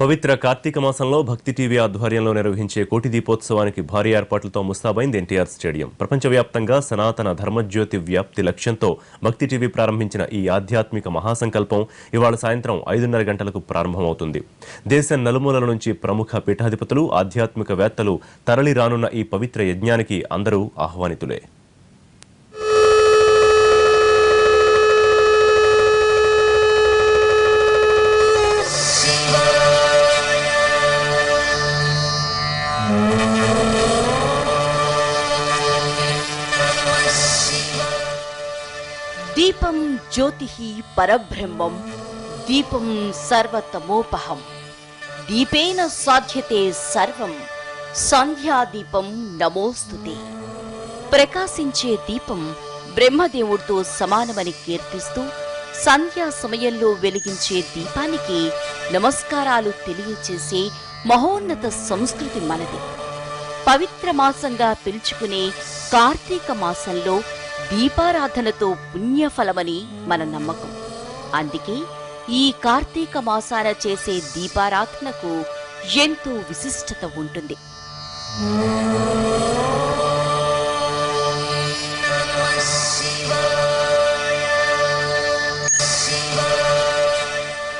పవిత్ర కార్తీక మాసంలో భక్తి టీవీ ఆధ్వర్యంలో నిర్వహించే కోటి దీపోత్సవానికి భారీ ఏర్పాట్లతో ముస్తాబైంది ఎన్టీఆర్ స్టేడియం. ప్రపంచవ్యాప్తంగా సనాతన ధర్మజ్యోతి వ్యాప్తి లక్ష్యంతో భక్తి టీవీ ప్రారంభించిన ఈ ఆధ్యాత్మిక మహాసంకల్పం ఇవాళ సాయంత్రం 5:30 గంటలకు ప్రారంభమవుతుంది. దేశం నలుమూలల నుంచి ప్రముఖ పీఠాధిపతులు, ఆధ్యాత్మికవేత్తలు తరలి రానున్న ఈ పవిత్ర యజ్ఞానికి అందరూ ఆహ్వానితులే. దీపం జ్యోతిః పరబ్రహ్మం దీపం సర్వతమోపహం దీపేన సాధ్యతే సర్వం సంధ్యాదీపం నమోస్తుతే. ప్రకాశించే దీపం బ్రహ్మదేవుడితో సమానమని కీర్తిస్తూ సంధ్యా సమయంలో వెలిగించే దీపానికి నమస్కారాలు తెలియచేసే మహోన్నత సంస్కృతి మనది. పవిత్ర మాసంగా పిలుచుకునే కార్తీక మాసంలో దీపారాధనతో పుణ్యఫలమని మన నమ్మకం. అందుకే ఈ కార్తీక మాసాన చేసే దీపారాధనకు ఎంతో విశిష్టత ఉంటుంది.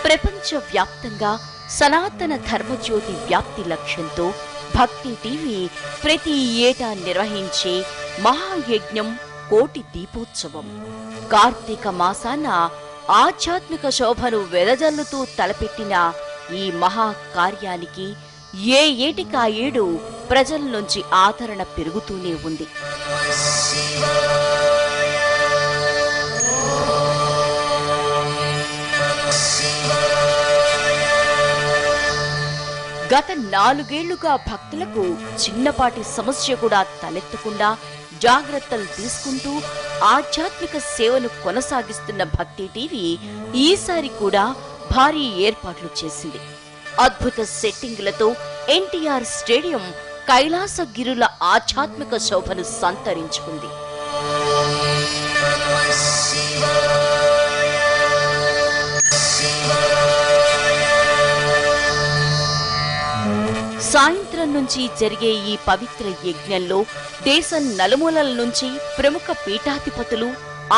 ప్రపంచవ్యాప్తంగా సనాతన ధర్మజ్యోతి వ్యాప్తి లక్ష్యంతో భక్తి టీవీ ప్రతి ఏటా నిర్వహించే మహాయజ్ఞం కోటి దీపోత్సవం. కార్తీక మాసాన ఆధ్యాత్మిక శోభను వెదజల్లుతూ తలపెట్టిన ఈ మహా కార్యానికి ఏ ఏటికా ఏడు ప్రజల నుంచి ఆదరణ పెరుగుతూనే ఉంది. గత 4 ఏళ్లుగా భక్తులకు చిన్నపాటి సమస్య కూడా తలెత్తకుండా జాగ్రత్తలు తీసుకుంటూ ఆధ్యాత్మిక సేవను కొనసాగిస్తున్న భక్తి టీవీ ఈసారి కూడా భారీ ఏర్పాట్లు చేసింది. అద్భుత సెట్టింగులతో ఎన్టీఆర్ స్టేడియం కైలాసగిరుల ఆధ్యాత్మిక శోభను సంతరించుకుంది. సాయంత్రం నుంచి జరిగే ఈ పవిత్ర యజ్ఞంలో దేశం నలుమూలల నుంచి ప్రముఖ పీఠాధిపతులు,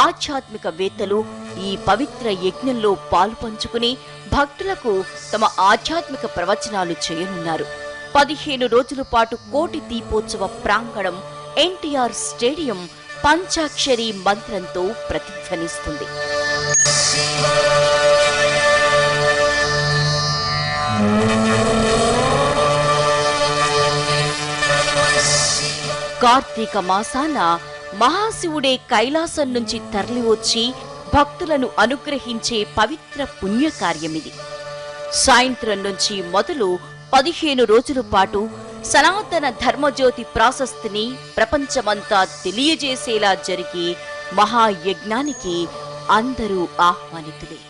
ఆధ్యాత్మికవేత్తలు ఈ పవిత్ర యజ్ఞంలో పాలుపంచుకుని భక్తులకు తమ ఆధ్యాత్మిక ప్రవచనాలు చేయనున్నారు. 15 రోజుల పాటు కోటి దీపోత్సవ ప్రాంగణం ఎన్టీఆర్ స్టేడియం పంచాక్షరి మంత్రంతో ప్రతిధ్వనిస్తుంది. కార్తీక మాసాన మహాశివుడే కైలాసం నుంచి తరలివచ్చి భక్తులను అనుగ్రహించే పవిత్ర పుణ్యకార్యమిది. సాయంత్రం నుంచి మొదలు 15 రోజుల పాటు సనాతన ధర్మజ్యోతి ప్రాశస్తిని ప్రపంచమంతా తెలియజేసేలా జరిగే మహాయజ్ఞానికి అందరూ ఆహ్వానితులే.